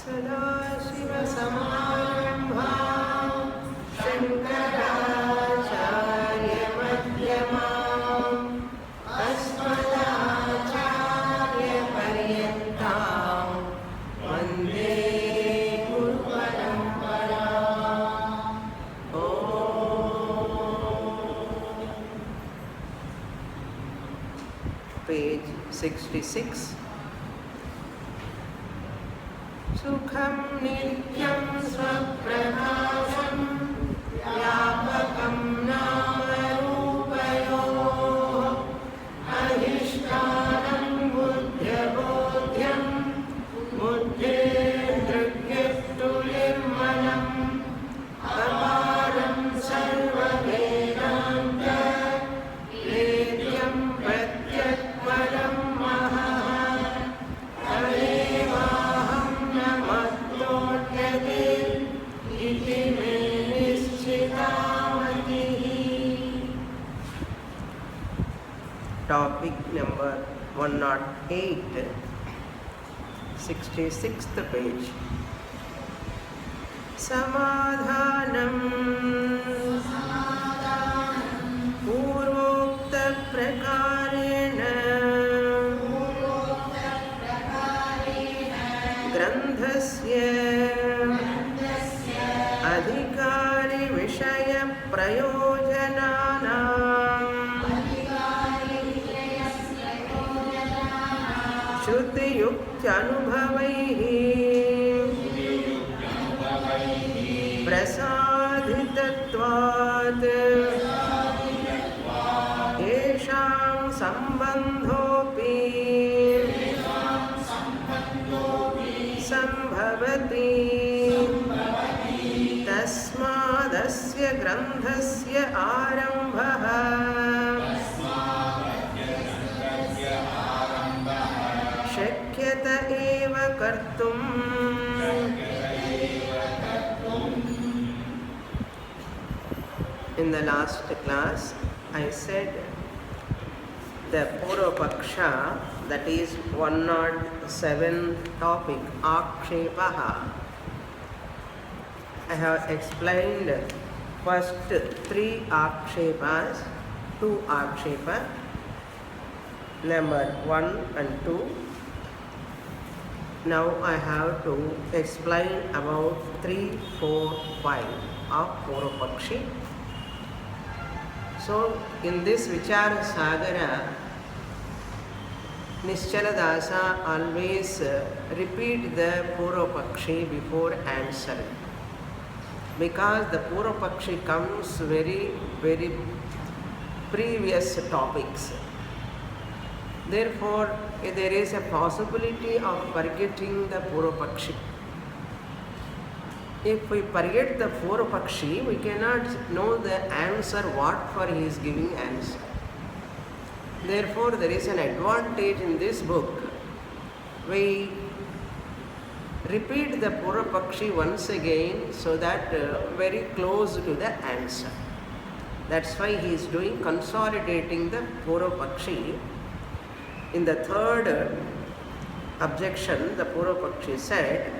सदाशिवसमारम्भां शङ्कराचार्यमध्यमाम् अस्मदाचार्यपर्यन्तां वन्दे गुरुपरम्पराम्। Page 66. सुखं नित्यं स्वप्रकाशं व्यापकं नामरूपयोः अधिष्ठानं बुद्ध्यबोध्यं बुद्धिर्दृग्यस्तु निर्मलम् अपारं सर्ववेदान्त वेद्यं प्रत्यक्परं महः तदेवाहं नमस्तोऽन्यते इति मे निश्चिता मतिः। Topic number 108, 66th page. समाधानं पूर्वोक्तप्रकारेण ग्रन्थस्य अधिकारिविषयप्रयोजनानां श्रुतियुक्त्यनुभवैः प्रसादितत्वात् येषां सम्बन्धोऽपि सम्भवति तस्मादस्य ग्रन्थस्य आरम्भः शक्यत एव कर्तुम्। In the last class, I said the Purvapaksha, that is 107 topic, Akshepaha. I have explained first 3 Akshepas, 2 Akshepa, number 1 and 2. Now I have to explain about 3, 4, 5 of Purvapakshi. So, in this Vichara Sagara, Nischaladasa always repeat the Purvapakshi before answering, because the Purvapakshi comes very previous topics. Therefore, there is a possibility of forgetting the Purvapakshi. If we forget the Purvapakshi, we cannot know the answer what for he is giving answer. Therefore, there is an advantage in this book. We repeat the Purvapakshi once again so that very close to the answer. That's why he is doing consolidating the Purvapakshi. In the third objection, the Purvapakshi said,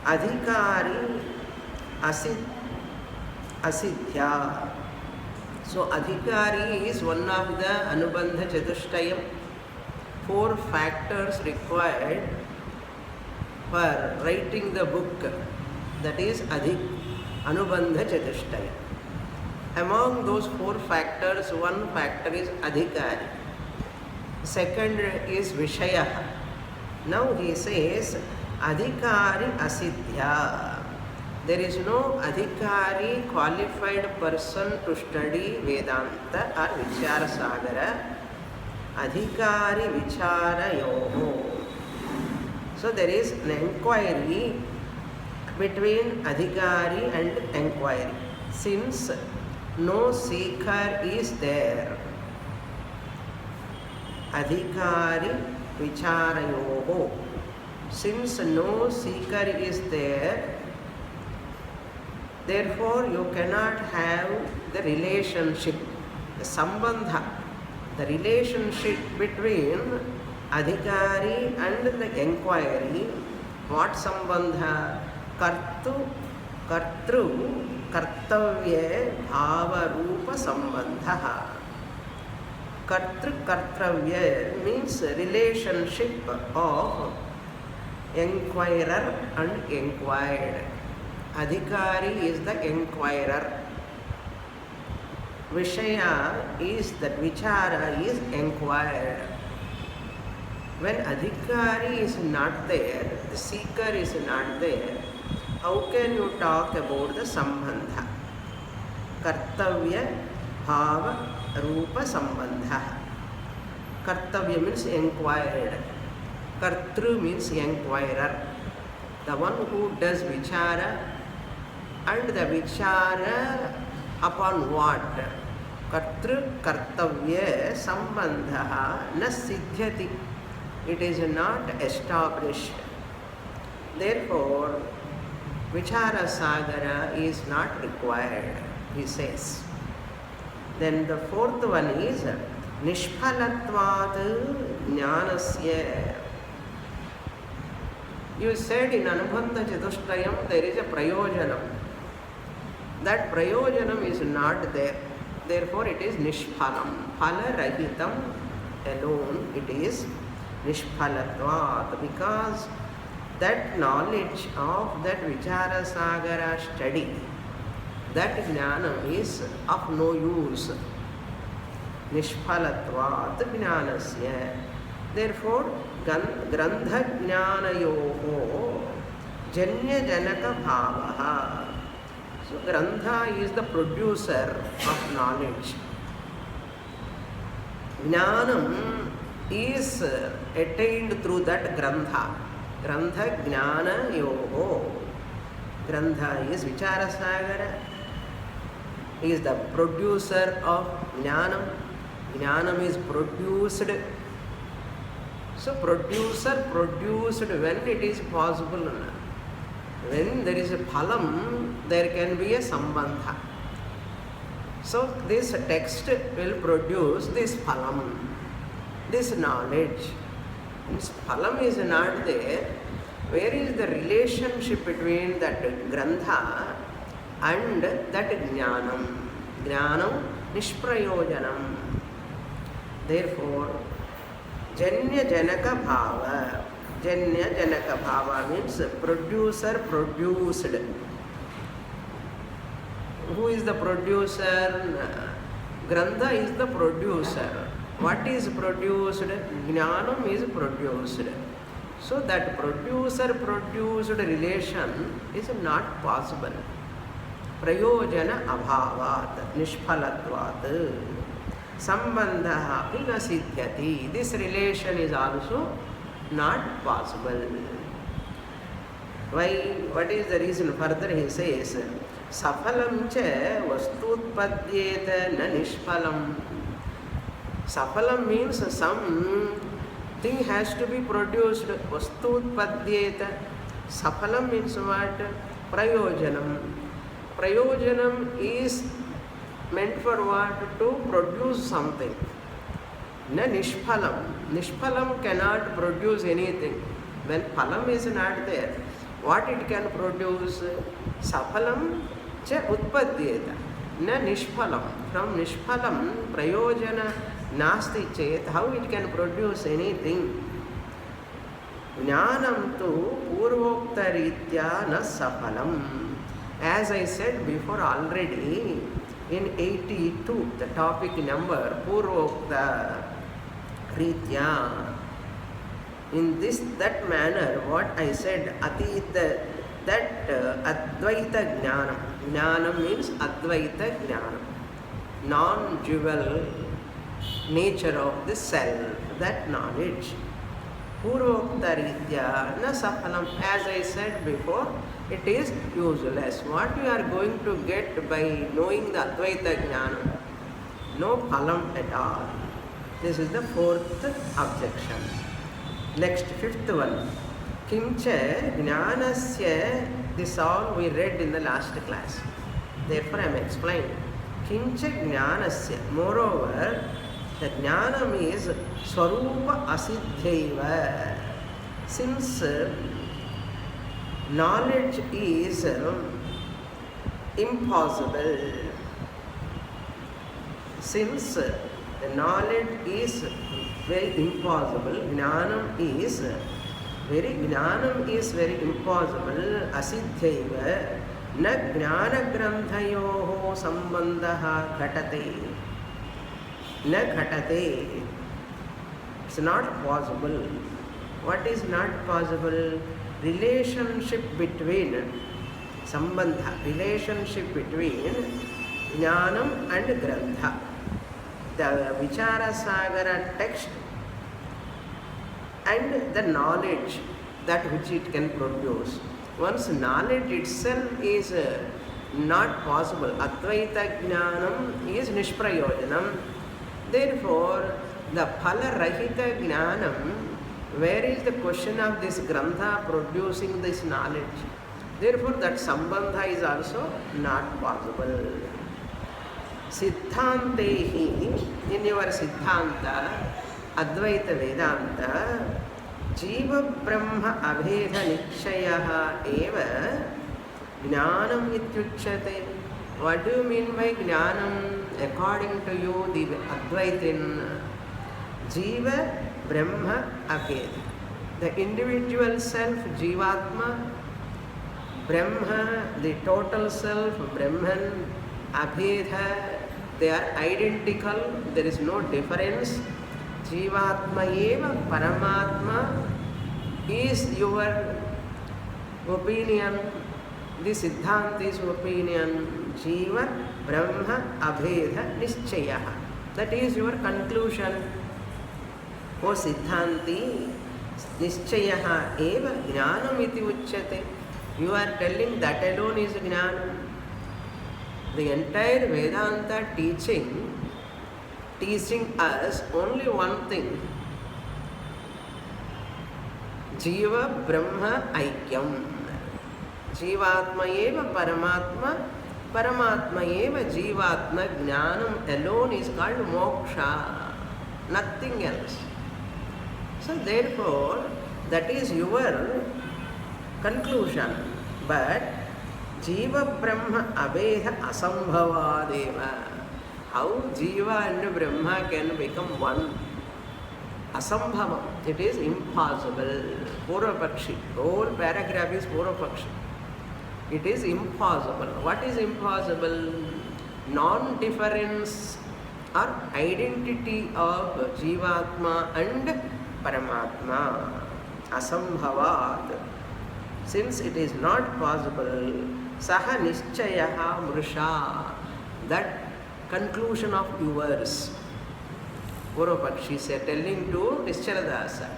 Adhikari asidhya. So Adhikari is one of the Anubandha Chatushtayam, 4 factors required for writing the book, that is Anubandha Chatushtayam. Among those 4 factors, one factor is Adhikari. Second is Vishaya. Now he says, Adhikari asidhya. There is no Adhikari, qualified person to study Vedanta or Vichara Sagara. Adhikari Vichara Yoho. So there is an inquiry between Adhikari and inquiry. Since no seeker is there, Adhikari Vichara Yoho. Since no seeker is there, therefore you cannot have the relationship, the sambandha, the relationship between adhikari and the inquiry What sambandha? Kartru kartavya bhava rupa sambandha. Kartru kartavya means relationship of enquirer and enquired. Adhikari is the enquirer. Vishaya is that vichara is enquired. When adhikari is not there, the seeker is not there, how can you talk about the sambandha? Kartavya bhava rupa sambandha. Kartavya means enquired. Kartru means enquirer. The one who does vichara, and the vichara upon what? Kartru kartavya sambandha na siddhyati. It is not established. Therefore, vichara sagara is not required, he says. Then the fourth one is nishphalatvat jnanasya. You said in Anubandha Chatushtayam there is a prayojanam. That prayojanam is not there. Therefore it is nishphalam. Phala rahitam alone it is nishphalatvat, because that knowledge of that vichara sagara study, that jnanam is of no use. Nishphalatvat jnanasya. Therefore, grantha jnanayoho janya janaka bhavaha. So, grantha is the producer of knowledge. Jnanam is attained through that grantha. Grantha jnanayoho. Grantha is vichara sagara. He is the producer of jnanam. Jnanam is produced. So producer produced when it is possible. When there is a phalam, there can be a sambandha. So this text will produce this phalam, this knowledge. This phalam is not there. Where is the relationship between that grantha and that jnanam? Jnanam nishprayojanam. Therefore, janya janaka bhava. Janya janaka bhava means producer produced. Who is the producer? Grantha is the producer. What is produced? Jnanam is produced. So that producer-produced relation is not possible. Prayojana abhavat, nishphalatvat, sambandha api na siddhyati. This relation is also not possible. Why? What is the reason? Further he says, safalam cha vastutpadyeta na nishphalam. Safalam means some thing has to be produced. Vastutpadyeta. Safalam means what? Prayojanam. Prayojanam is meant for what? To produce something. Na nishphalam. Nishphalam cannot produce anything. When phalam is not there, what it can produce? Saphalam cha utpadyeta. Na nishphalam. From nishphalam, prayojana nasti chet, how it can produce anything? Jnanam tu purvokta ritya na saphalam. As I said before already, in 82, the topic number, purvokta ritya. In that manner, what I said, atita, that advaita jnanam. Jnanam means advaita jnanam. Non-dual nature of the self, that knowledge. Purvokta ritya na saphalam. As I said before, it is useless. What you are going to get by knowing the advaita jnanam? No phalam at all. This is the fourth objection. Next, fifth one. Kimcha jnanasya. This all we read in the last class. Therefore, I am explaining. Kimcha jnanasya. Moreover, the jnanam is swarupa asiddhaiva. Since knowledge is impossible. Since the knowledge is very impossible, jnanam is very impossible, asiddhaiva na jnana granthayoho sambandha ghatate. Na ghatate. It's not possible. What is not possible? Relationship between sambandha, relationship between jnanam and grantha. The Vichara Sagara text and the knowledge that which it can produce. Once knowledge itself is not possible, Advaita Jnanam is Nishprayojanam. Therefore, the Phala Rahita Jnanam, where is the question of this Grantha producing this knowledge? Therefore, that Sambandha is also not possible. Siddhantehi, in your Siddhanta, Advaita Vedanta, Jiva Brahma Abheda Nikshayaha eva Jnanam ityuchyate. What do you mean by Jnanam? According to you, the Advaitin, Jiva Brahma Abheda. The individual self, Jivatma, Brahma, the total self, Brahman, Abheda, they are identical, there is no difference. Jivatma eva Paramatma is your opinion, the Siddhanti's opinion. Jiva Brahma Abheda Nishchayaha. That is your conclusion. O Siddhanti, Nishchayaha eva Jnanam iti uchyate. You are telling that alone is Jnanam. The entire Vedanta teaching us only one thing. Jiva Brahma Aikyam. Jivatma eva Paramatma. Paramatma eva Jivatma. Jnanam alone is called moksha. Nothing else. So therefore, that is your conclusion. But Jiva Brahma Abheda Asambhavadeva. How Jiva and Brahma can become one? Asambhavam. It is impossible. Purvapakshi. The whole paragraph is Purvapakshi. It is impossible. What is impossible? Non-difference or identity of Jivatma and Paramatma. Asambhavad. Since it is not possible, Saha Nishchayaha Mrisha. That conclusion of yours, Purvapakshi said, telling to Nischaladasa,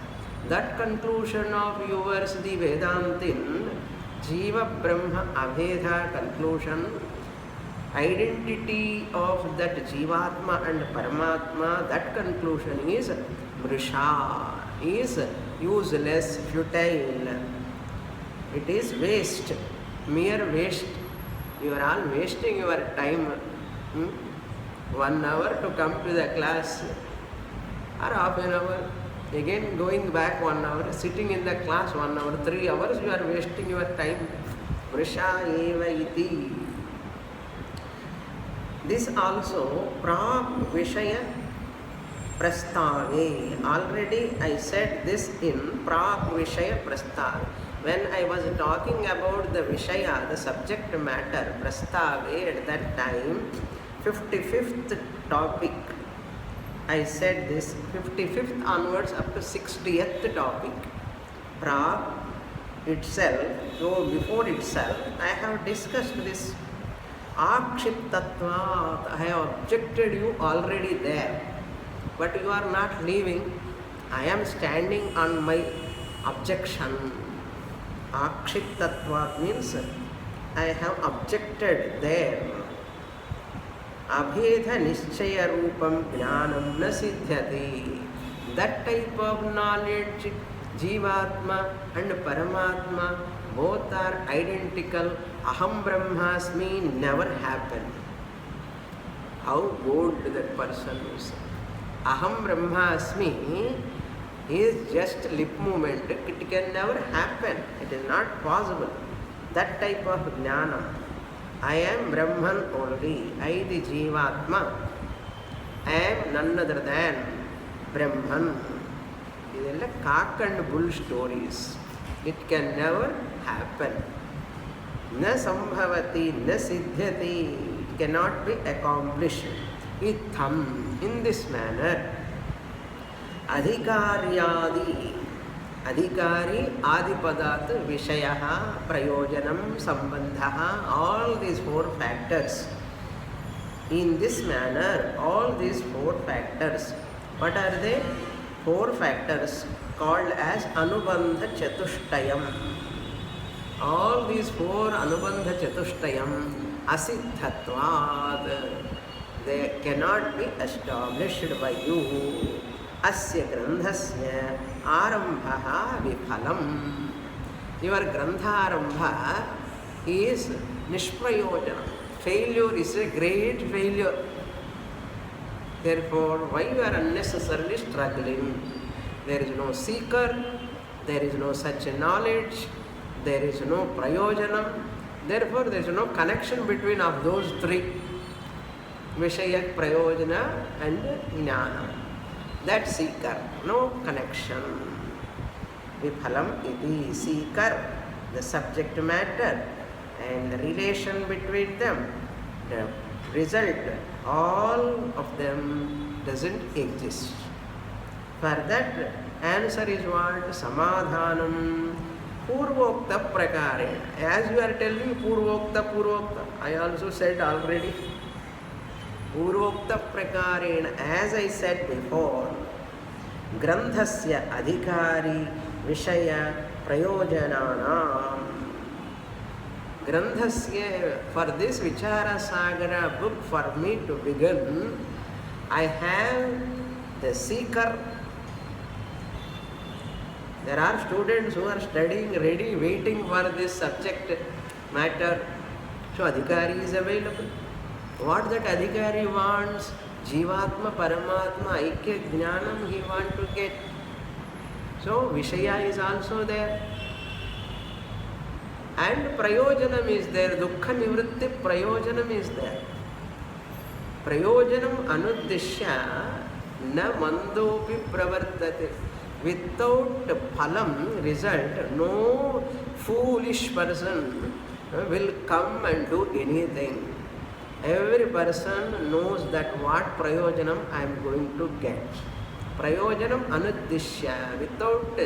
that conclusion of yours, the Vedantin, Jiva Brahma Abheda conclusion, identity of that Jivatma and Paramatma, that conclusion is Mrisha, is useless, futile. It is waste, mere waste. You are all wasting your time. 1 hour to come to the class, or half an hour, again going back 1 hour, sitting in the class 1 hour, 3 hours, you are wasting your time. Vrisha eva iti. This also Prag Vishaya Prastave. Already I said this in Prag Vishaya Prastave. When I was talking about the Vishaya, the subject matter, Prastave, at that time, 55th topic, I said this, 55th onwards up to 60th topic. Prag itself, so before itself, I have discussed this. Akshiptatvat, I have objected you already there, but you are not leaving. I am standing on my objection. Akshiptatvat means I have objected there. Abheda Nishchaya Rupam Jnanam na siddhyati. That type of knowledge, Jivatma and Paramatma, both are identical. Aham Brahmasmi never happened. How bold that person is. Aham Brahmasmi is just lip movement. It can never happen. It is not possible. That type of jnana. I am Brahman only. I, the Jivatma, am none other than Brahman. These are like cock and bull stories. It can never happen. Na sambhavati, na siddhyati. It cannot be accomplished. Itham, in this manner. Adhikaryadi. Adhikari, Adipadat, Vishayaha, Prayojanam, Sambandhaha, all these four factors. In this manner, all these four factors. What are they? Four factors called as Anubandha Chatushtayam. All these four Anubandha Chatushtayam, Asiddhatvad, they cannot be established by you. Asya grandhasya arambha viphalam. Your grandha arambha is nishprayojana. Failure is a great failure. Therefore, why you are unnecessarily struggling? There is no seeker, there is no such knowledge, there is no prayojanam. Therefore, there is no connection between of those three. Vishaya, prayojana and jnana. That seeker, no connection. Viphalam iti, seeker, the subject matter and the relation between them, the result, all of them doesn't exist. For that answer is what? Samadhanam Purvokta Prakare. As you are telling Purvokta, I also said already. Purvokta Prakarena, as I said before, Grandhasya Adhikari Vishaya Prayojananam. Grandhasya, for this Vichara Sagara book for me to begin, I have the seeker. There are students who are studying ready, waiting for this subject matter. So Adhikari is available. What that Adhikari wants, Jivatma, Paramatma, Aikya, Jnanam, he wants to get. So Vishaya is also there. And Prayojanam is there. Dukkha Nivritti Prayojanam is there. Prayojanam Anuddishya na mandopi pravartate. Without phalam, result, no foolish person will come and do anything. Every person knows that what prayojanam I am going to get. Prayojanam anuddishya, without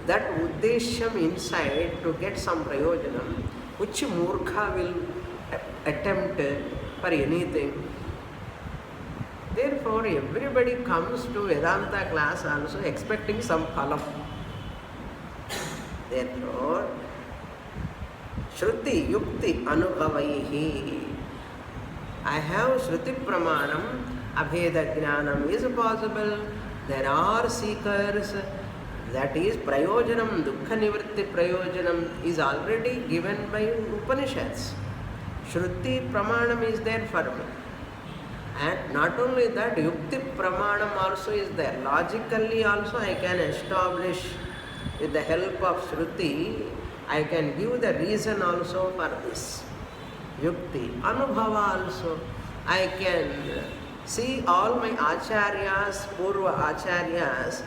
that uddeshyam inside to get some prayojanam, which murkha will attempt for anything. Therefore, everybody comes to Vedanta class also expecting some phalam. Therefore, Shruti Yukti Anubhavaihi. I have Shruti Pramanam, Abheda Jnanam is possible. There are seekers, that is Prayojanam, Dukkha Nivritti Prayojanam is already given by Upanishads. Shruti Pramanam is there for me. And not only that, Yukti Pramanam also is there. Logically also I can establish with the help of Shruti, I can give the reason also for this. Yukti, Anubhava also. I can see all my acharyas, Purva acharyas,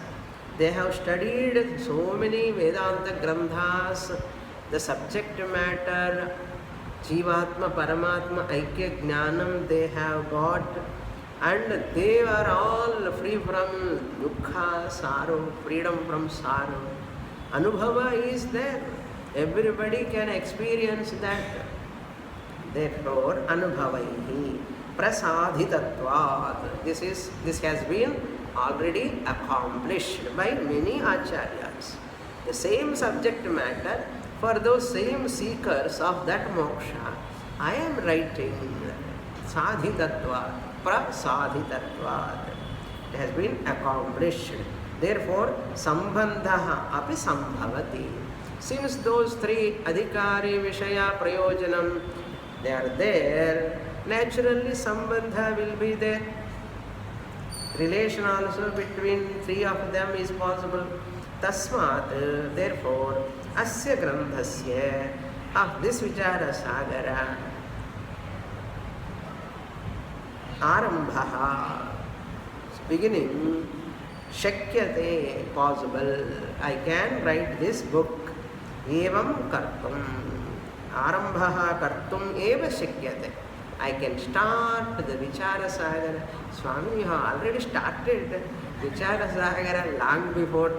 they have studied so many Vedanta Granthas, the subject matter, Jivatma, Paramatma, Aikya, Jnanam they have got, and they are all free from dukkha, sorrow, freedom from sorrow. Anubhava is there. Everybody can experience that. Therefore, Anubhavaihi prasadhitatvad. This has been already accomplished by many acharyas. The same subject matter for those same seekers of that moksha, I am writing sadhitatvad, prasadhitatvad. It has been accomplished. Therefore, sambandhaha api sambhavati. Since those three adhikari, vishaya, prayojanam, they are there, naturally sambandha will be there. Relation also between three of them is possible. Tasmat, therefore, asya grandhasya, of this Vichara Sagara, Arambhaha, beginning, Shakyate, possible, I can write this book, Evam Kartum, Arambhaha Kartum Eva Shakyate. I can start the Vichara Sagara. Swami, you have already started Vichara Sagara long before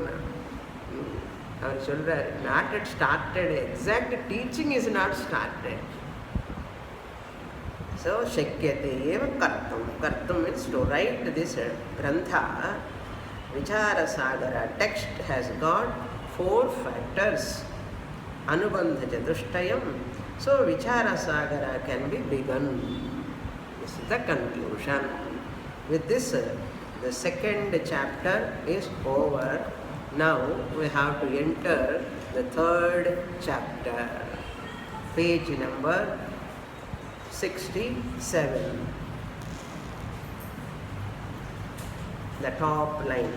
our children. Not yet started. Exact teaching is not started. So, Shakyate eva kartum. Kartum means to write this grantha. Vichara Sagara text has got 4 factors. Anubandha Chatushtayam. So, Vichara Sagara can be begun. This is the conclusion. With this, the second chapter is over. Now, we have to enter the third chapter. Page number 67. The top line.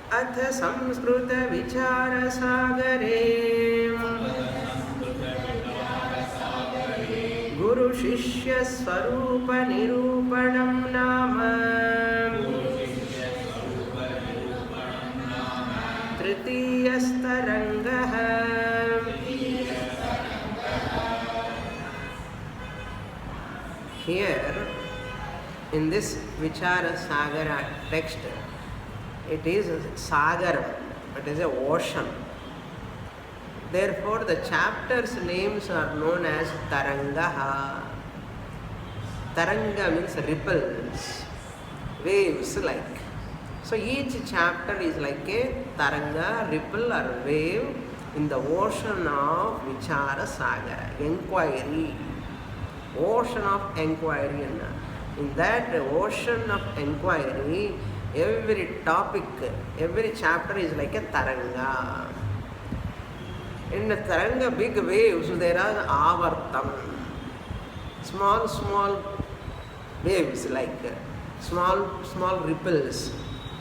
अथ संस्कृत विचार सागरे गुरु शिष्य स्वरूप निरूपणं नाम तृतीयस्तरङ्गः. Here in this Vichara Sagara text, it is Sagara, it is a ocean. Therefore, the chapters' names are known as Tarangaha. Taranga means ripples, waves like. So, each chapter is like a Taranga, ripple or wave in the ocean of Vichara Sagara, inquiry. Ocean of inquiry. In that ocean of inquiry, every topic, every chapter is like a Taranga. In the Taranga, big waves, there are Avartam. Small waves like small ripples.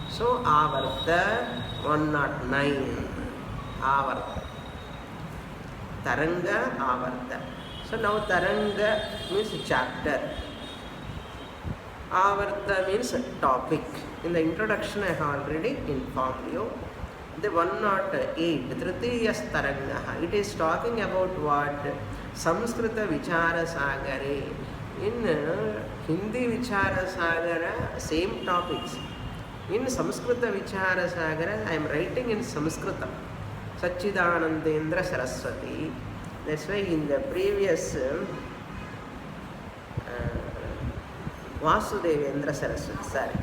So, Avarta 109. Avarta. Taranga, Avarta. So, now Taranga means chapter. Avarta means topic. In the introduction, I have already informed you. The 108, Tritiyas Tarangaha, it is talking about what? Samskrita Vichara Sagare. In Hindi Vichara Sagara, same topics. In Samskrita Vichara Sagara, I am writing in Sanskritam. Sachidanandendra Saraswati. That's why in the previous Vasudevendra Saraswati,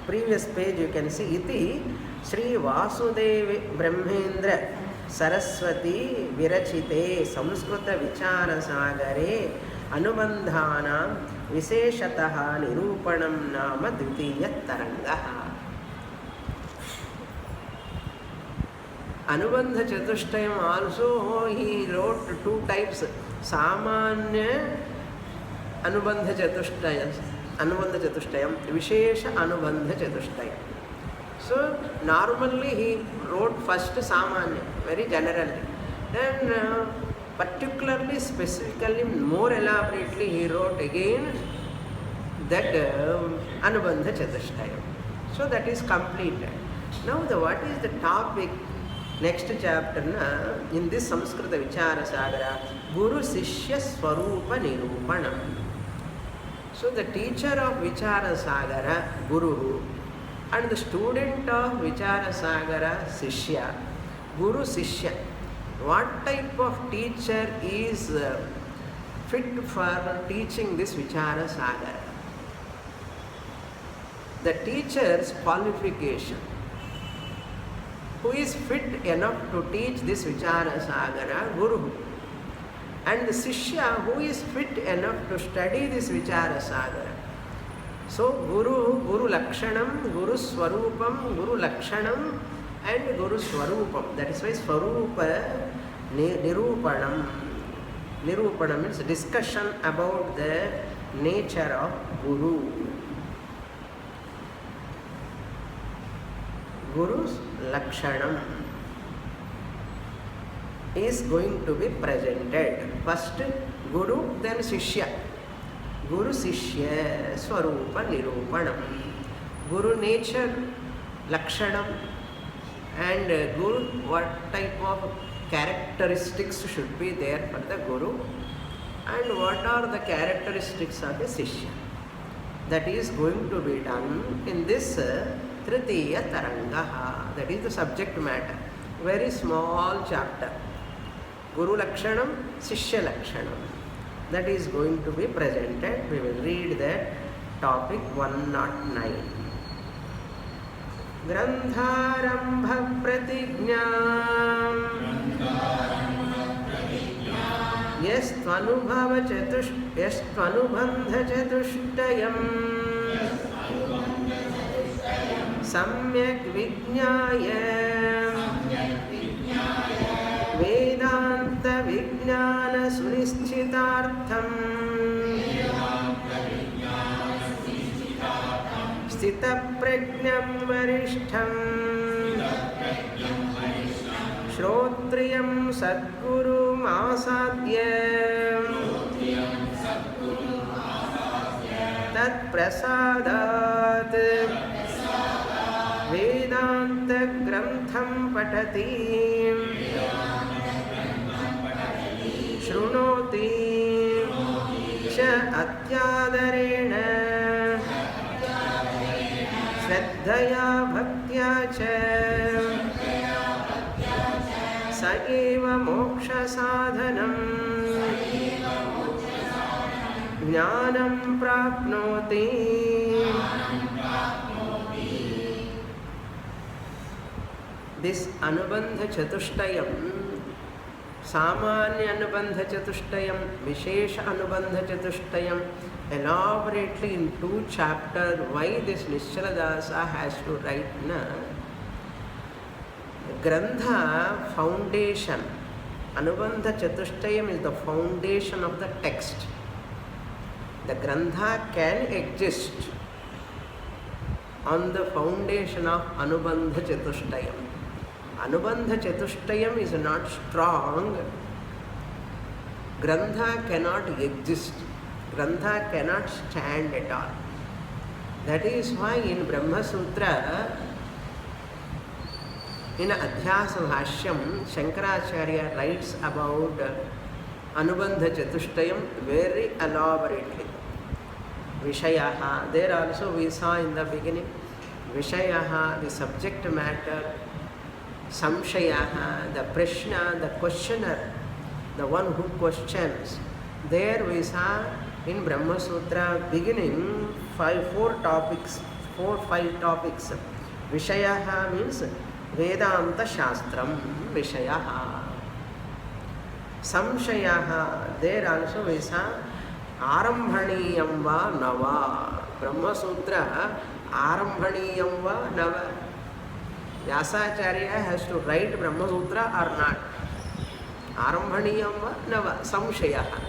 previous page you can see iti Sri Vasudeva Brahmendra Saraswati Virachite Samskrita Vichara Sagare Anubandhanam Visheshataha Nirupanam Nama Dvitiya Tarangaha. Anubandha Chatushtayam also he wrote 2 types. Samanya Anubandha Chatushtayam, Vishesha Anubandha Chatushtayam. So normally he wrote first Samanya, very generally. Then particularly, specifically, more elaborately he wrote again that Anubandha Chatushtayam. So that is completed. Now what is the topic? Next chapter in this Samskrita Vichara Sagara, Guru Sishya Swarupa Nirupanam. So the teacher of Vichara Sagara, Guru, and the student of Vichara Sagara, Sishya. Guru Sishya. What type of teacher is fit for teaching this Vichara Sagara? The teacher's qualification. Who is fit enough to teach this Vichara Sagara? Guru. And the Sishya, who is fit enough to study this Vichara Sagara? So, Guru Lakshanam, Guru Swarupam, Guru Lakshanam and Guru Swarupam. That is why Swarupa Nirupanam. Nirupanam means discussion about the nature of Guru. Guru's Lakshanam is going to be presented. First Guru, then Shishya. Guru Shishya Swarupa Nirupanam. Guru nature, Lakshanam, and Guru, what type of characteristics should be there for the Guru, and what are the characteristics of the Shishya. That is going to be done in this Tritiya Tarangaha. That is the subject matter. Very small chapter. Guru Lakshanam, Shishya Lakshanam. That is going to be presented. We will read that topic 109. Grantharambha Pratignyam Yastvanubhava Yastvanubandha Chatushtayam Samyak Vijnaya Vedanta Vijnana Sunischitartham Sthitaprajnam Varishtham Shrotriyam Sadguru Masadhyam Tat Prasadat Vedanta Grantham Patati Shrunoti Cha Atyadarena Shraddhaya Bhaktya Cha Sa eva moksha sadhanam Jnanam prapnoti. This Anubandha Chatushtayam, Samanya Anubandha Chatushtayam, Vishesha Anubandha Chatushtayam, elaborately in 2 chapters why this Nischala Dasa has to write na Grantha foundation. Anubandha Chatushtayam is the foundation of the text. The Grantha can exist on the foundation of Anubandha Chatushtayam. Anubandha Chatushtayam is not strong. Grantha cannot exist. Grantha cannot stand at all. That is why in Brahma Sutra, in Adhyasa Bhashyam, Shankaracharya writes about Anubandha Chatushtayam very elaborately. Vishayaha, there also we saw in the beginning, Vishayaha, the subject matter, Samshayaha, the Prashna, the questioner, the one who questions. There we saw in Brahma Sutra beginning 4 topics, 4-5 topics. Vishayaha means Vedanta Shastram, Vishayaha. Samshayaha, there also we saw Arambhaniyam va Nava. Brahma Sutra Arambhaniyam va Nava. Vyasacharya has to write Brahma Sutra or not. Arambhaniyam va Nava. Samshayaha.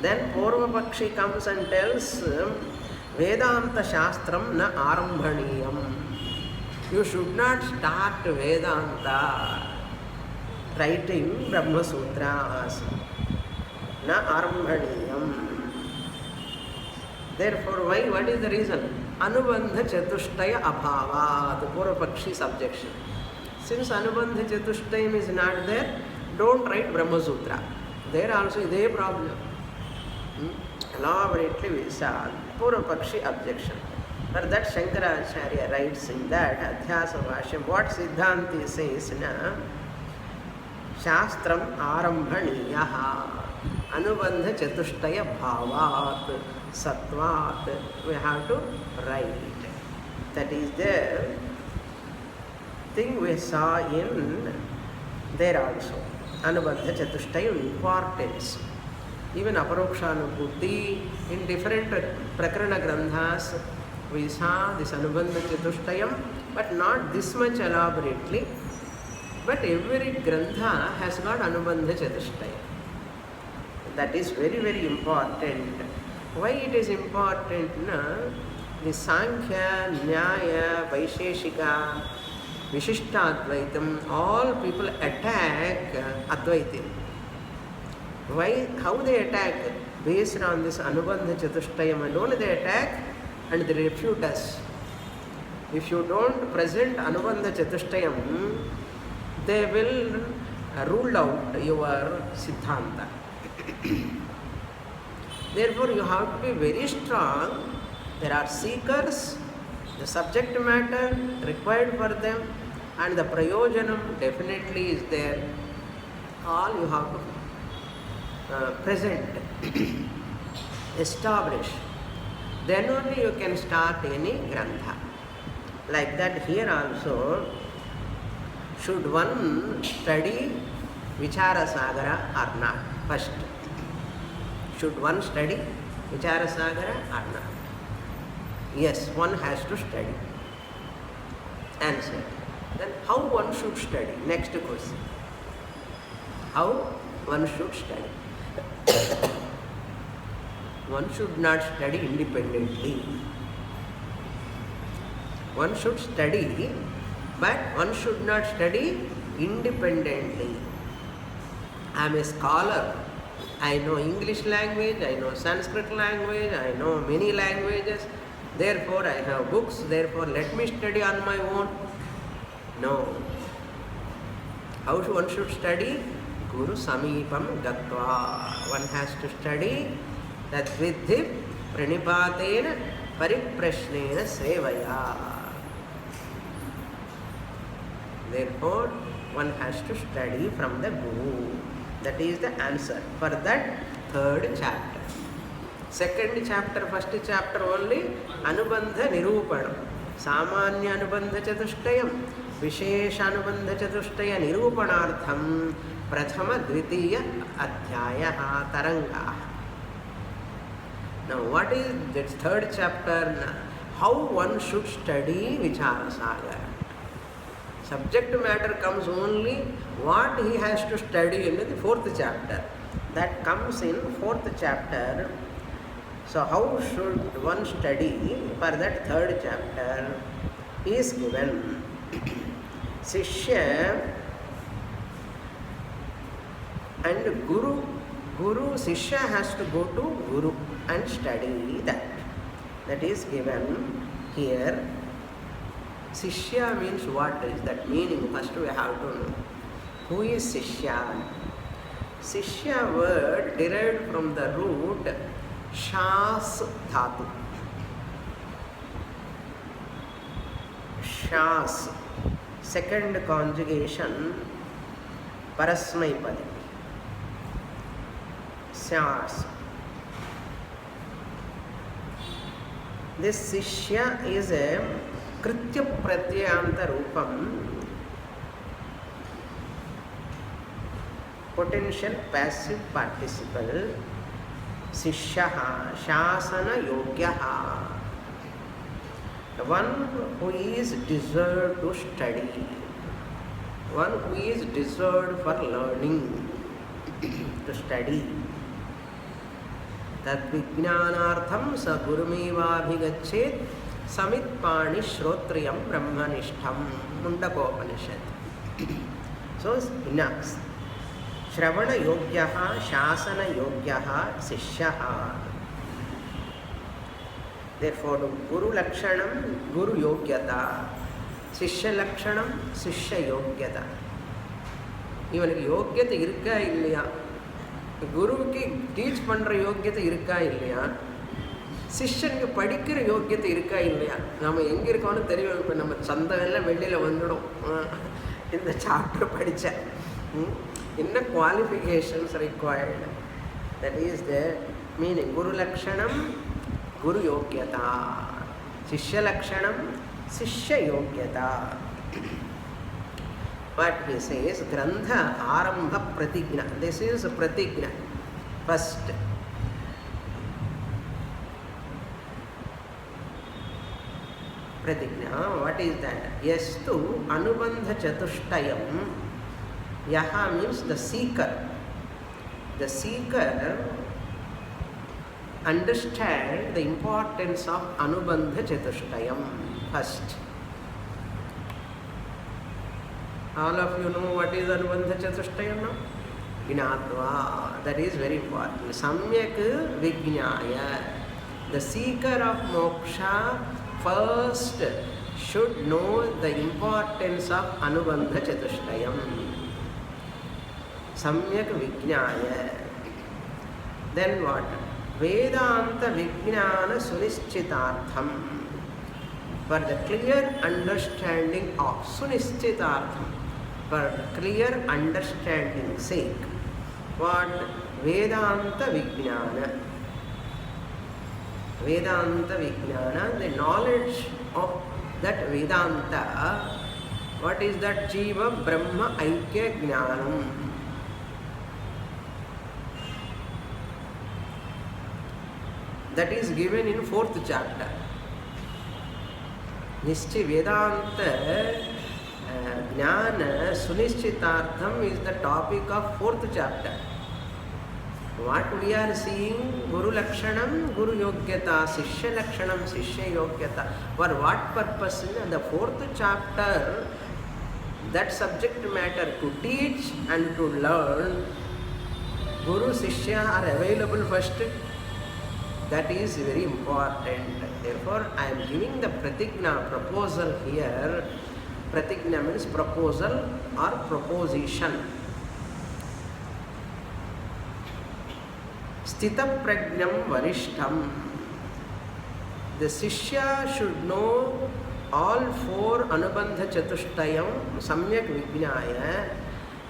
Then Purvapakshi comes and tells Vedanta Shastram na Arambhaniyam. You should not start Vedanta writing Brahma Sutras. Na Arambhaniyam. Therefore, why? What is the reason? Anubandha Chatushtaya Abhava, the Purvapakshi subjection. Since Anubandha Chatushtayam is not there, don't write Brahma Sutra. There also is a problem. Elaborately we saw Purvapakshi objection. For that Shankaracharya writes in that Adhyasa Bhashyam, what Siddhanti says na Shastram Arambhaniyaha Anubandha Chatushtaya Bhavat Sattvat, we have to write. That is the thing we saw in there also. Anubandha Chatushtaya importance. Even Aparokshanubhuti, in different Prakarana Granthas, we saw this Anubandha Chatushtayam, but not this much elaborately. But every Grantha has got Anubandha Chatushtayam. That is very, very important. Why it is important? Na? The Sankhya, Nyaya, Vaisheshika, Vishishtaadvaitam, all people attack Advaitam. Why? How they attack? Based on this Anubandha Chatushtayam alone they attack and they refute us. If you don't present Anubandha Chatushtayam, they will rule out your Siddhanta. Therefore, you have to be very strong. There are seekers, the subject matter required for them, and the prayojanam definitely is there. All you have to present, establish. Then only you can start any grantha. Like that here also, should one study Vichara Sagara or not? First, should one study Vichara Sagara or not? Yes, one has to study. Answer. Then how one should study? Next question. How one should study? One should not study independently. One should study, but one should not study independently. I am a scholar. I know English language, I know Sanskrit language, I know many languages. Therefore, I have books, therefore let me study on my own. No. How one should study? Guru Samipam Gatva. One has to study that Vidhi Pranipatena Pariprashnena Sevaya. Therefore, one has to study from the Guru. That is the answer for that third chapter. Second chapter, first chapter only Anubandha Nirupanam. Samanya Anubandha Chatushtayam. Vishesha Anubandha Chatushtaya Nirupanartham. Prathama Dvitiya Adhyaya Taranga. Now what is that third chapter? How one should study Vichara Sagar. Subject matter comes only what he has to study in the fourth chapter. That comes in fourth chapter. So how should one study for that third chapter is given. Sishya and Guru. Sishya has to go to Guru and study that. That is given here. Sishya means what is that meaning? First we have to know. Who is Sishya? Sishya word derived from the root Shas Dhatu. Shas, second conjugation, Parasmaipadi. Shas. This Sishya is a Kritya Pratyayanta Rupam, potential passive participle. Sishyaha, Shasana Yogyaha. The one who is deserved to study, one who is deserved for learning, to study. Tat vijnanartham sa gurumeva bhigachet samitpani shrotriyam brahmanishtham. Mundakopanishad. So, next. Shravana Yogyaha, Shasana Yogyaha, Sishyaha. Therefore, Guru Lakshanam, Guru Yogyata, Sishya Lakshanam, Sishya Yogyata. Even Yogyata irka illaya, Guru ki teach pandra Yogyata irka illaya, Sishyan ki padikira Yogyata irka illaya. Nama engir kaanu theriyum ipo nama chanda ella vellila vandudum in the chapter padicha. Inner qualifications required. That is the meaning. Guru Lakshanam, Guru Yogyata. Sishya Lakshanam, Sishya Yogyata. What he says, Grantha Arambha Pratigna. This is Pratigna. First. Pratigna, what is that? Yastu Anubandha Chatushtayam. Yaha means the seeker. The seeker understand the importance of Anubandha Chatushtayam first. All of you know what is Anubandha Chatushtayam now? Gnatva, that is very important. Samyak Vijnaya. The seeker of moksha first should know the importance of Anubandha Chatushtayam. Samyak Vijnaya. Then what? Vedanta Vijnana Sunischitartham. For the clear understanding of Sunischitartham, for clear understanding sake. What? Vedanta Vijnana. Vedanta Vijnana, the knowledge of that Vedanta. What is that? Jiva Brahma Aikya Jnanam. That is given in 4th chapter. Nishchi Vedanta Jnana Sunischitartham is the topic of 4th chapter. What we are seeing, Guru Lakshanam, Guru Yogyata, Sishya Lakshanam, Sishya Yogyata. For what purpose? In the 4th chapter, that subject matter to teach and to learn, Guru, Sishya are available first. That is very important. Therefore, I am giving the pratigna proposal here. Pratigna means proposal or proposition. Sthita pragnam varishtham. The Sishya should know all 4 Anubandha Chatushtayam Samyak Vijnaya.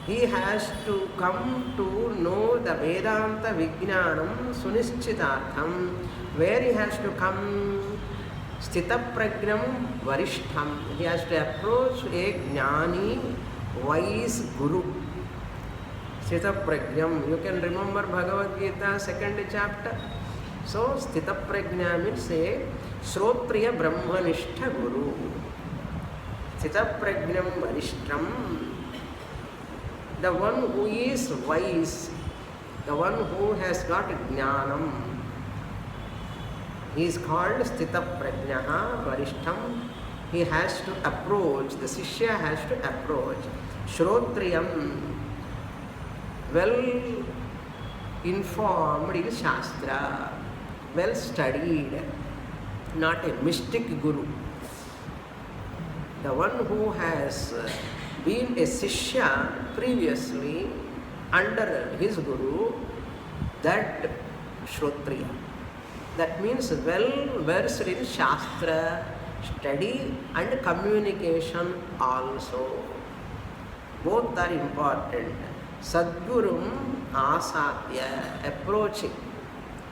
He has to come to know the Vedanta Vijnanam Sunischitartham. Where he has to come? Sthita Pragnam Varishtham. He has to approach a Jnani, wise Guru. Sthita Pragnam. You can remember Bhagavad Gita, 2nd chapter. So, Sthita Prajna means a Shrotriya Brahmanishtha Guru. Sthita Pragnam Varishtham. The one who is wise, the one who has got Jnanam, he is called Sthita Prajnaha Varishtham. He has to approach, the Sishya has to approach. Shrotriyam, well informed in Shastra, well studied, not a mystic Guru. The one who has been a Sishya previously under his Guru, that Shrotriya. That means well versed in Shastra, study and communication also. Both are important. Sadgurum Asatya, approaching.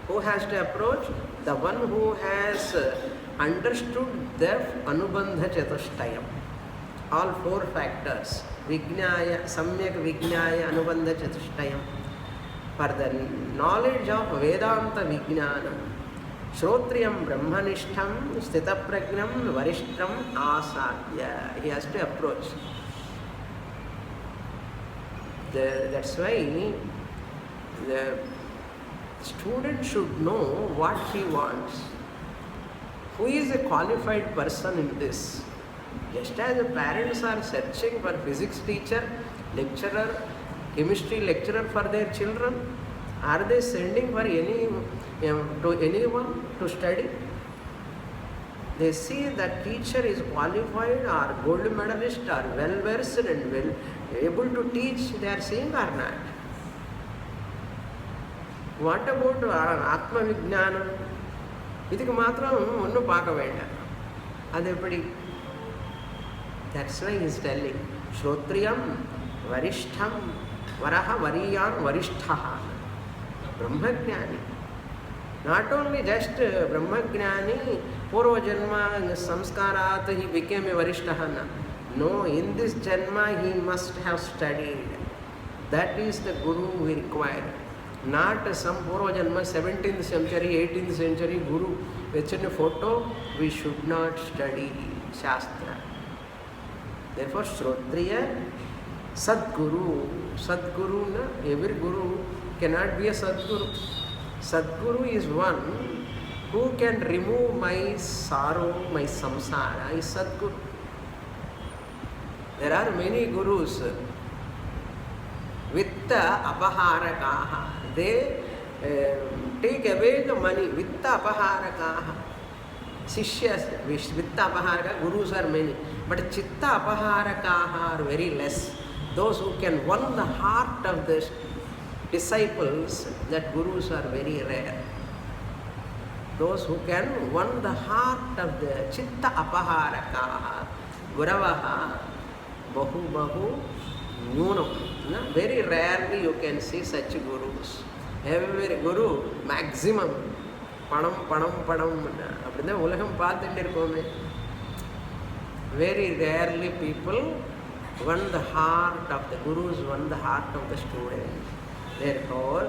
Who has to approach? The one who has understood the Anubandha Chatushtayam. All 4 factors, Vijnaya, Samyak Vijnaya, Anubandha Chatushtayam. For the knowledge of Vedanta Vijnanam, Shrotriyam Brahmanishtham, Sthita Pragnam, Varishtham, Asatya. He has to approach. That's why the student should know what he wants. Who is a qualified person in this? Just as the parents are searching for physics teacher, lecturer, chemistry lecturer for their children, are they sending for to anyone to study? They see that teacher is qualified or gold medalist or well versed and well able to teach, they are saying or not. What about Atma Vijnanam? Idhukku matram onnu paaka venda. Adepadi? That's why he is telling Shrotriyam Varishtham Varaha Variyan Varishtaha Brahmajnani. Not only just Brahmajnani, Purva Janma Samskarat he became a Varishtaha. No, in this Janma he must have studied. That is the Guru we require. Not some Purva Janma 17th century, 18th century Guru. It's in a photo, we should not study Shastra. Therefore, Shrotriya, Sadguru. Sadguru, every Guru cannot be a Sadguru. Sadguru is one who can remove my sorrow, my samsara, is Sadguru. There are many gurus. Vitta apaharakaha. They take away the money. Vitta apaharakaha. Sishyas, vitta apaharaka, gurus are many. But chitta apaharakaha are very less. Those who can win the heart of the disciples, that gurus are very rare. Those who can win the heart of the chitta apaharakaha, guravaha, bahu nyunam. Very rarely you can see such gurus. Every guru, maximum, padam. அப்படிதான் உலகம் பார்த்துட்டு இருக்கோமே. Very rarely people won the heart of the gurus, won the heart of the student. Therefore,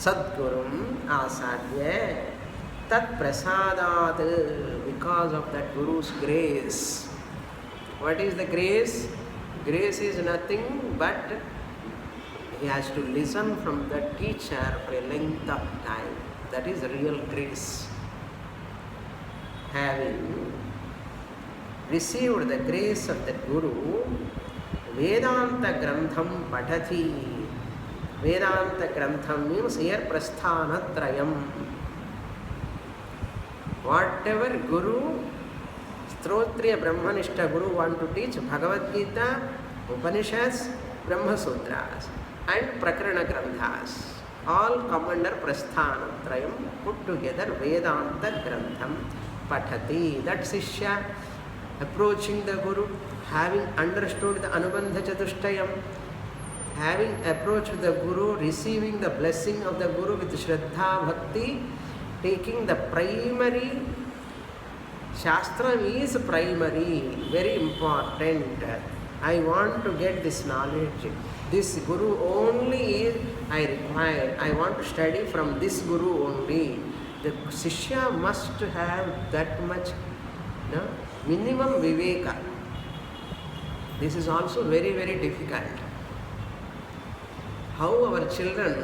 Sadgurum asadhya tat prasadat, because of that guru's grace. What is the grace? Grace is nothing but he has to listen from the teacher for a length of time. That is real grace. Having received the grace of the Guru, Vedanta Grantham Patati. Vedanta Grantham means here Prasthanatrayam. Whatever Guru, Strotriya Brahmanishta Guru want to teach, Bhagavad Gita, Upanishads, Brahma Sutras and Prakarana Granthas, all come under Prasthanatrayam, put together Vedanta Grantham Patati. That Sishya approaching the Guru, having understood the Anubandha Chatushtayam, having approached the Guru, receiving the blessing of the Guru with Shraddha Bhakti, taking the primary, Shastra is primary, very important. I want to get this knowledge. This Guru only is I require. I want to study from this Guru only. The Sishya must have that much minimum viveka. This is also very, very difficult. How our children,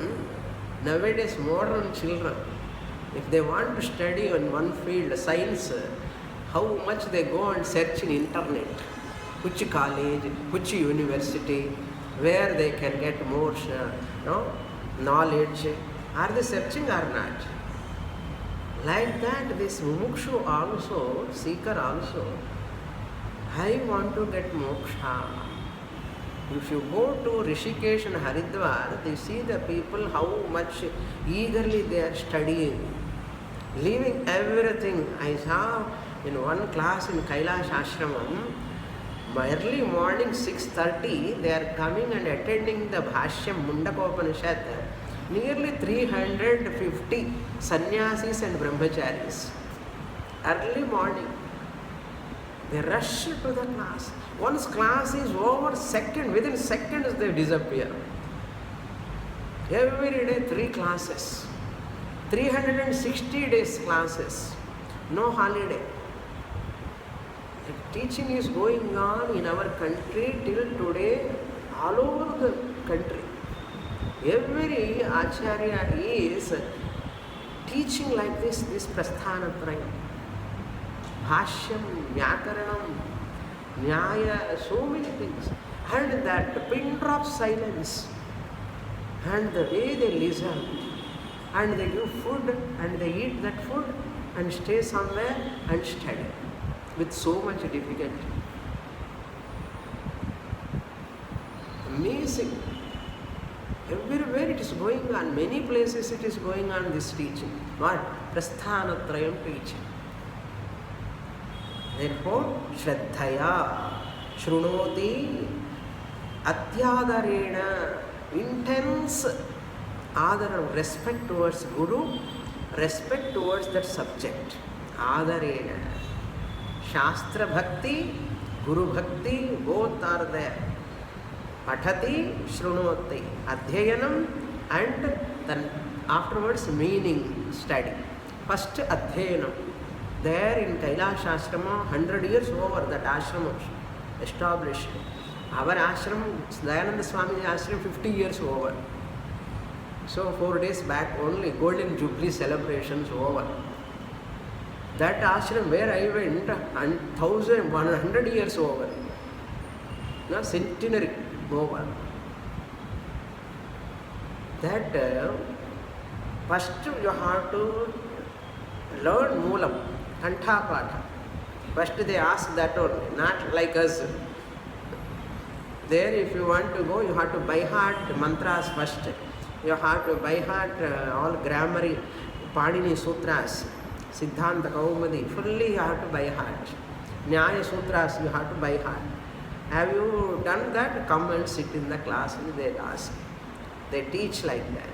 nowadays modern children, if they want to study on one field, science, how much they go and search in internet, which college, which university, where they can get more knowledge. Are they searching or not? Like that, this mumukshu also, seeker also, I want to get moksha. If you go to Rishikesh and Haridwar, they see the people how much eagerly they are studying, leaving everything. I saw in one class in Kailash Ashramam, early morning 6:30, they are coming and attending the Bhashyam Mundakopanishad. Nearly 350 sannyasis and brahmacharis. Early morning, they rush to the class. Once class is over, within seconds they disappear. Every day 3 classes. 360 days classes. No holiday. The teaching is going on in our country till today, all over the country. Every Acharya is teaching like this Prasthanatrayam. Bhashyam, Vyakaranam, Nyaya, so many things. And that pin drop silence. And the way they listen. And they give food and they eat that food and stay somewhere and study with so much difficulty. Amazing. Everywhere it is going on. Many places it is going on, this teaching. What? Prasthanatrayam teaching. Therefore, Shraddhaya, Shrunoti, Atyadarena, intense adara, respect towards Guru, respect towards that subject. Adarena. Shastra Bhakti, Guru Bhakti, both are there. Pathati, Shrunoti, Adhyayanam, and then afterwards meaning study. First Adhyayanam. There in Kailash Ashrama, 100 years over that ashram established. Our ashram, Dayananda Swami ashram, 50 years over. So 4 days back only, Golden Jubilee celebrations over. That ashram where I went, 100 years over. No, centenary over. That first you have to learn Moolam, Kantha. First they ask that only, not like us. There if you want to go, you have to by heart mantras first. You have to by heart all grammar, Panini Sutras, Siddhanta Kaumadi, fully you have to by heart. Nyaya Sutras you have to by heart. Have you done that? Come and sit in the class, they ask. They teach like that.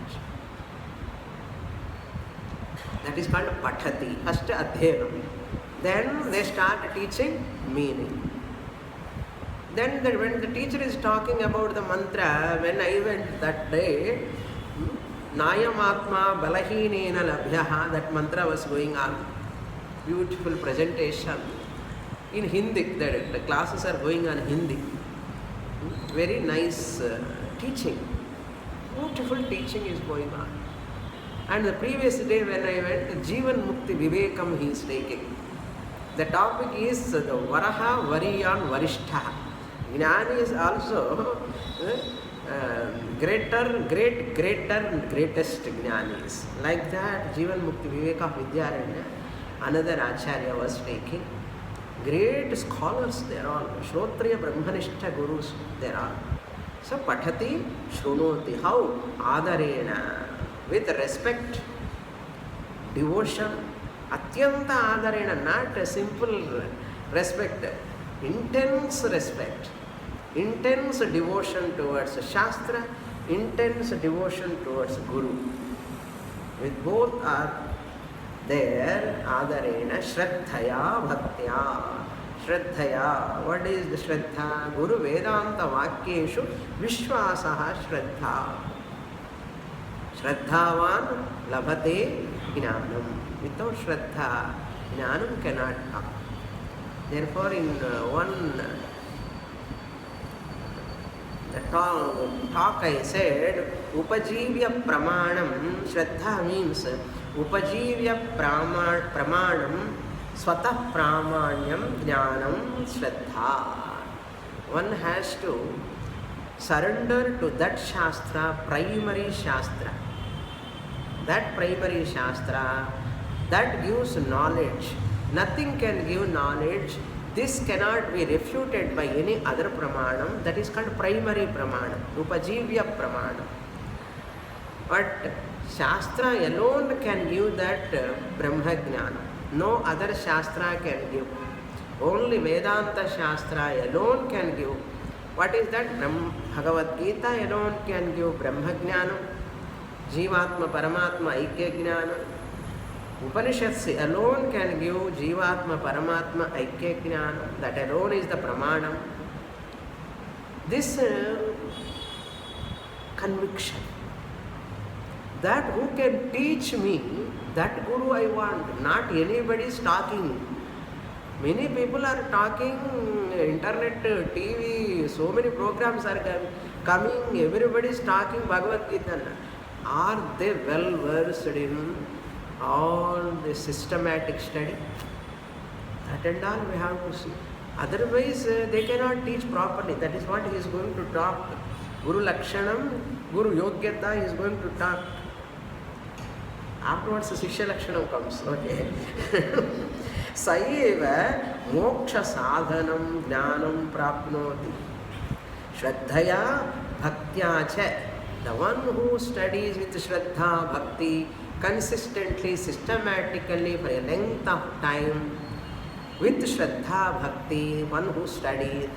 That is called Pathati, first Adhyayam. Then they start teaching meaning. Then when the teacher is talking about the mantra, when I went that day, Nayam Atma Balahinena Labhyaha, that mantra was going on. Beautiful presentation. In Hindi, the classes are going on Hindi. Very nice teaching. Beautiful teaching is going on. And the previous day when I went, Jivan Mukti Vivekam he is taking. The topic is the Varaha Variyan Varishtha. Jnani is also greater and greatest Jnanis. Like that, Jivan Mukti Viveka Vidyaranya, another Acharya was taking. Great scholars there are, Shrotriya Brahmanishta Gurus there are. So Pathati Shrunoti, how? Adarena, with respect, devotion, Atyanta Adarena, not a simple respect, intense respect, intense devotion towards Shastra, intense devotion towards Guru. With both are there, Adarena, Shraddhaya, Bhaktya. Shraddhaya, what is the Shraddha? Guru Vedanta Vakyeshu Vishwasaha Shraddha. Shraddhavan Labhate Jnanam. Without Shraddha, Jnanam cannot come. Therefore, in one talk I said, Upajivya Pramanam, Shraddha means Upajivya Pramanam, Swatah Pramanyam Jnanam Shraddha. One has to surrender to that Shastra, primary Shastra. That primary Shastra, that gives knowledge. Nothing can give knowledge. This cannot be refuted by any other Pramanam. That is called primary Pramanam, Upajivya Pramanam. But Shastra alone can give that Brahma Jnana. No other Shastra can give. Only Vedanta Shastra alone can give. What is that? Bhagavad Gita alone can give Brahma Jnana, Jivatma Paramatma Aikya Jnana. Upanishads alone can give Jivatma Paramatma Aikya Jnana. That alone is the Pramanam. This conviction, that who can teach me, that Guru I want, not anybody is talking. Many people are talking, internet, TV, so many programs are coming, everybody is talking Bhagavad Gita. Are they well versed in all the systematic study? That and all we have to see. Otherwise, they cannot teach properly. That is what he is going to talk. Guru Lakshanam, Guru Yogyata, he is going to talk. Afterwards, Shishya Lakshanam comes. Okay. Saeva moksha sadhanam jnanam prapnoti. Shraddhaya bhaktya cha. The one who studies with Shraddha, Bhakti, consistently, systematically for a length of time, with Shraddha, Bhakti, one who studies,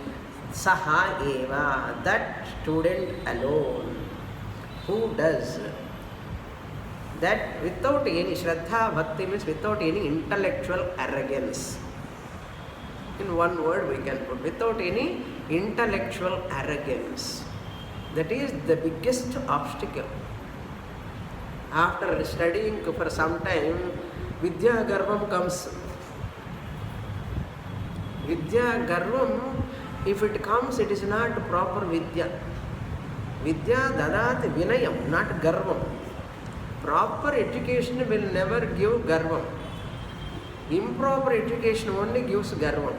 Saha eva, that student alone, who does that without any Shraddha, Bhakti means without any intellectual arrogance. In one word we can put, without any intellectual arrogance. That is the biggest obstacle. After studying for some time, Vidya Garvam comes. Vidya Garvam, if it comes, it is not proper Vidya. Vidya dadati vinayam, not garvam. Proper education will never give garvam. Improper education only gives garvam.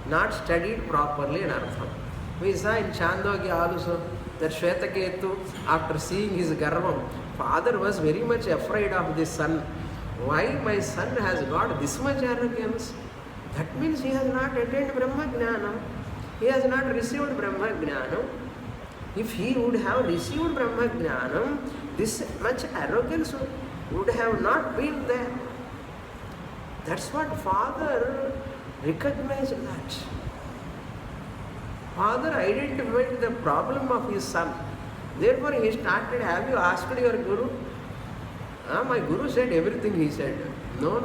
Not studied properly in Artham. We saw in Chandogya also that Shvetaketu, after seeing his garvam, father was very much afraid of this son. Why my son has got this much arrogance? That means he has not attained Brahma Jnanam. He has not received Brahma Jnanam. If he would have received Brahma Jnanam, this much arrogance would have not been there. That's what father recognized that. Father identified the problem of his son. Therefore he started, have you asked your Guru? My Guru said everything, he said. No.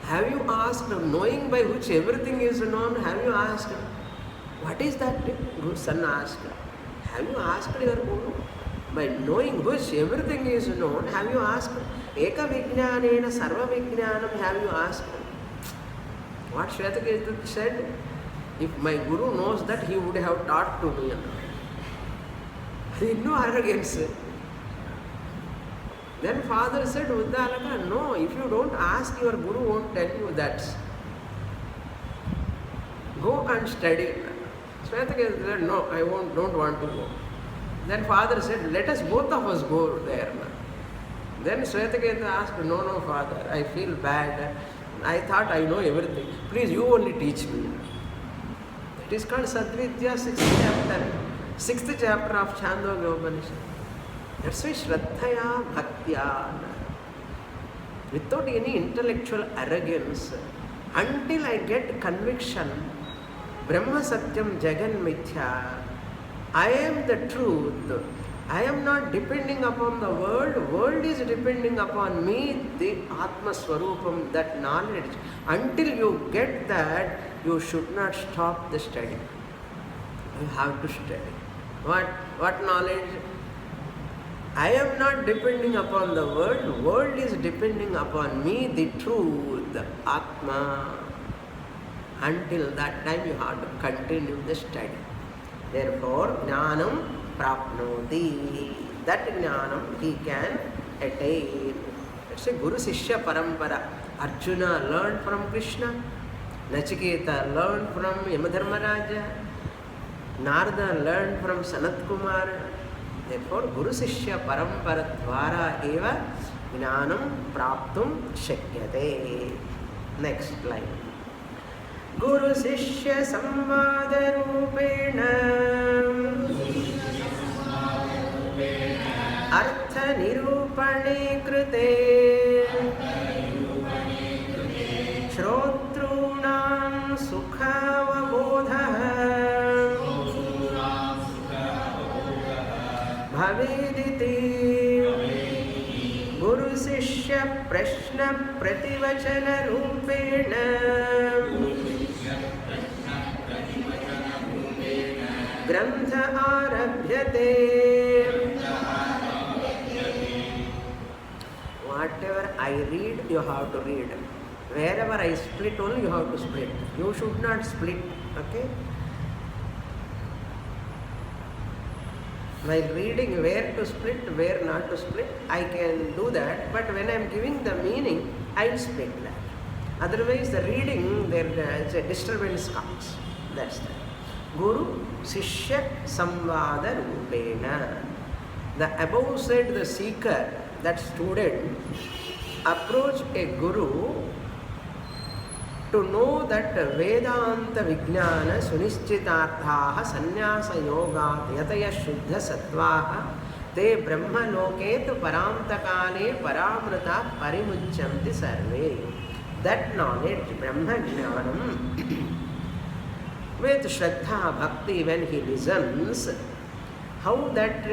Have you asked, knowing by which everything is known, have you asked? What is that? Son asked. Have you asked your Guru? By knowing which everything is known, have you asked? Eka Vijnanena Sarva Vijnanam, have you asked? What Shvetaketu said? If my Guru knows that, he would have taught to me. There is no arrogance. Then father said, Uddalaka, no, if you don't ask, your Guru won't tell you that. Go and study. Shvetaketu said, no, I don't want to go. Then father said, let us both of us go there. Then Shvetaketu asked, no, father, I feel bad. I thought I know everything. Please, you only teach me. It is called Sadvidya, 6th chapter of Chandogya Upanishad. That's why Shraddhaya Bhaktya. Without any intellectual arrogance, until I get conviction, Brahma Satyam Jagan Mithya, I am the truth. I am not depending upon the world. World is depending upon me, the Atma Swarupam, that knowledge. Until you get that, you should not stop the study. You have to study. What knowledge? I am not depending upon the world. World is depending upon me, the truth, the Atma. Until that time, you have to continue the study. Therefore, Jnanam Prapnoti. That Jnanam he can attain. It's a Guru Sishya Parampara. Arjuna learned from Krishna. Nachiketa learned from Yamadharmaraja. Narada learned from Sanat Kumar. Therefore, Guru Sishya Parampara Dvara eva Jnanam Praptum Shakyate. Next line. Guru Sishya Samvada Rupena Artha Nirupane Krute Shrotrunam Sukhavabodha Bhavediti Guru Sishya Prashna Prativachana Rupena Grantha Arabhyate. Whatever I read, you have to read. Wherever I split only, you have to split. You should not split. Okay? While reading where to split, where not to split, I can do that. But when I am giving the meaning, I will split that. Otherwise, the reading, there is a disturbance comes. That's that. Guru Sishya Samvada Rupena. The above said the seeker, that student, approach a Guru to know that Vedanta Vijnana Sunischitarthaha Sannyasa Yoga Yataya Shuddha Sattvaha Te Brahma Loketu Paramtakale Paramrata Parimuchanti Sarve. That knowledge, Brahma Jnanam, with Shraddha Bhakti, when he listens, how that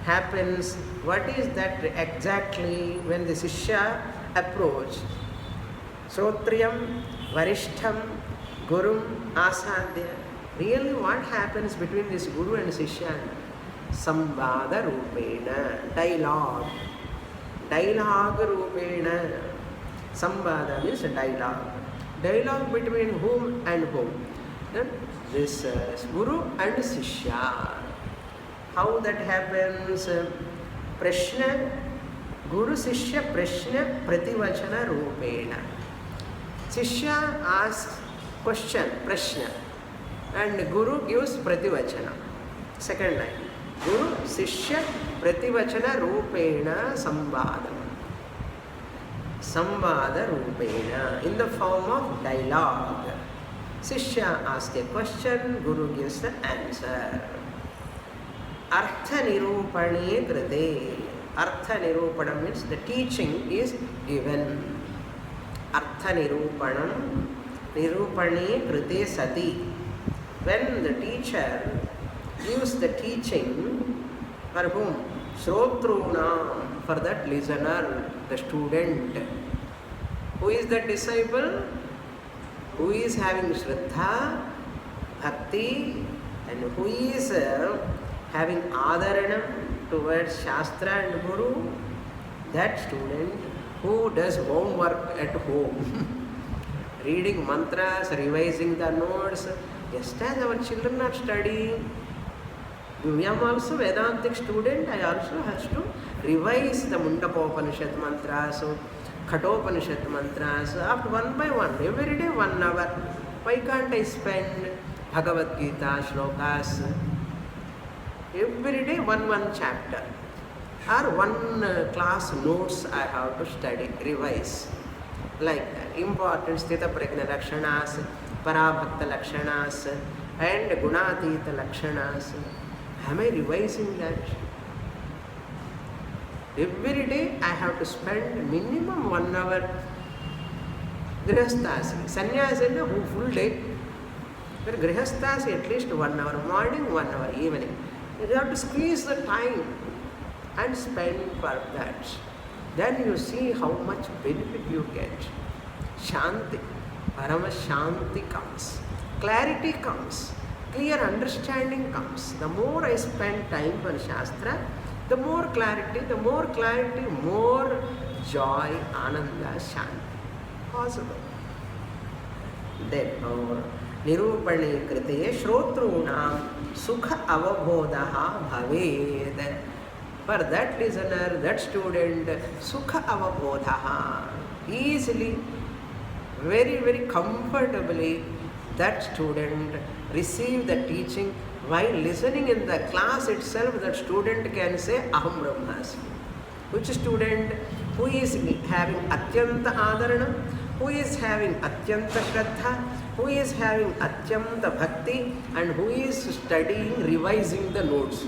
happens, what is that exactly when the Sishya approach? Srotriyam, Varishtham, Gurum, Asadhya. Really what happens between this Guru and Sishya? Samvada Rupena, dialogue. Dialogue Rupena. Samvada means dialogue. Dialogue between whom and whom? Then this Guru and Sishya. How that happens? Prashna, Guru Sishya Prashna Prativachana Rupena. Sishya asks question, Prashna, and Guru gives Prativachana. Second line. Guru Sishya Prativachana Rupena Sambhadam. Sambhada Rupena, in the form of dialogue. Sishya asks a question, Guru gives the answer. Artha Nirupane Krite. Artha Nirupana means the teaching is given. Artha Nirupanam Nirupane Krite Sati. When the teacher gives the teaching, for whom? Shrotruna, for that listener, the student. Who is the disciple? Who is having Shraddha, Bhakti, and who is having Adharanam towards Shastra and Guru? That student who does homework at home, reading mantras, revising the notes, just as our children are studying. I am also Vedantic student. I also has to revise the Mundakopanishad mantras, Katopanishad mantras, after one by one, every day 1 hour. Why can't I spend Bhagavad Gita shlokas? Every day one chapter. Or one class notes I have to study, revise. Like that. Important Sthita Prajna Lakshanas, Parabhakta Lakshanas, and Gunatita Lakshanas. Am I revising that? Every day I have to spend minimum 1 hour. Grihasthasi. Sannyasi is a full day. But Grihasthasi at least 1 hour. Morning, 1 hour, evening. You have to squeeze the time and spend for that. Then you see how much benefit you get. Shanti. Parama Shanti comes. Clarity comes. Clear understanding comes. The more I spend time for Shastra, the more clarity, more joy, Ananda, Shanti possible. Therefore, Nirupane Krite Shrotrunam Sukha Avabodha Bhaved. For that listener, that student, Sukha Avabodha, easily, very comfortably, that student receive the teaching. While listening in the class itself, that student can say Aham Brahmasmi. Which student? Who is having Atyanta Adharanam, who is having Atyanta Shraddha, who is having Atyanta Bhakti, and who is studying, revising the notes.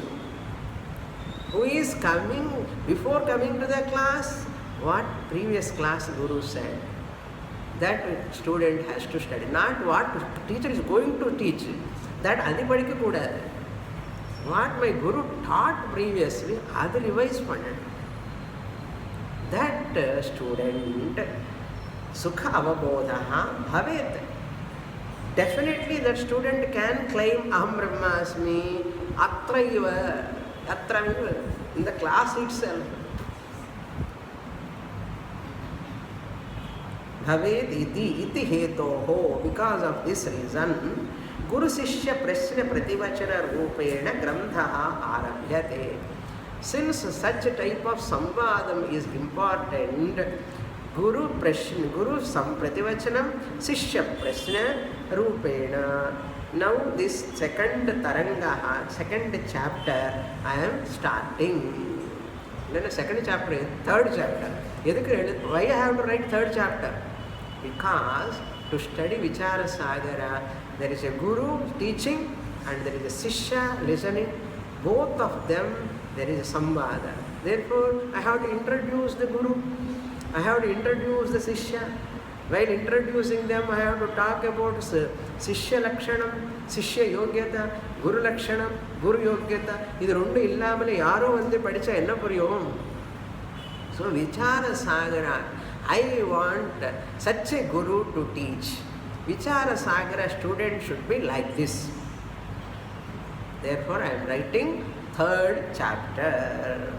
Who is coming, before coming to the class, what previous class Guru said. That student has to study, not what teacher is going to teach. That adipadiku kudadu. What my Guru taught previously, adu revise pannadu. That student, Sukha Avabodha Bhavet. Definitely that student can claim Aham Brahmasmi, Atraiva, in the class itself. Bhavet iti hetoho. Because of this reason, Guru Sishya Prashna Prativachana Rupena Granthaha Arabhyate. Since such a type of Sambhadam is important, Guru Prashna, Guru Prativachanam, Sishya Prashna Rupena. Now this second Tarangaha, second chapter, I am starting. Then the second chapter, third chapter. Why I have to write third chapter? Because to study Vichara Sagara, there is a Guru teaching and there is a Sishya listening. Both of them, there is a Sambhada. Therefore, I have to introduce the Guru. I have to introduce the Sishya. While introducing them, I have to talk about Sishya Lakshanam, Sishya Yogyata, Guru Lakshanam, Guru Yogyata. This rendu illamale yaro vande padicha enna puriyum. So Vichara Sagara, I want such a Guru to teach. Vichara Sagara student should be like this. Therefore, I am writing third chapter.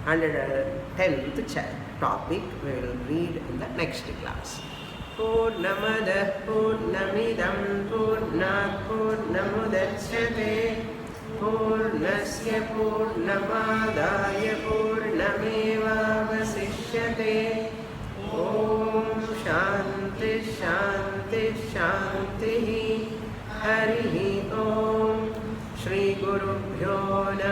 110th topic we will read in the next class. पूर्णमदः पूर्णमिदं पूर्णात् पूर्णमुदच्यते पूर्णस्य पूर्णमादाय पूर्णमेवावशिष्यते ॐ शान्ति शान्ति शान्तिः हरिः ॐ श्रीगुरुभ्यो नमः।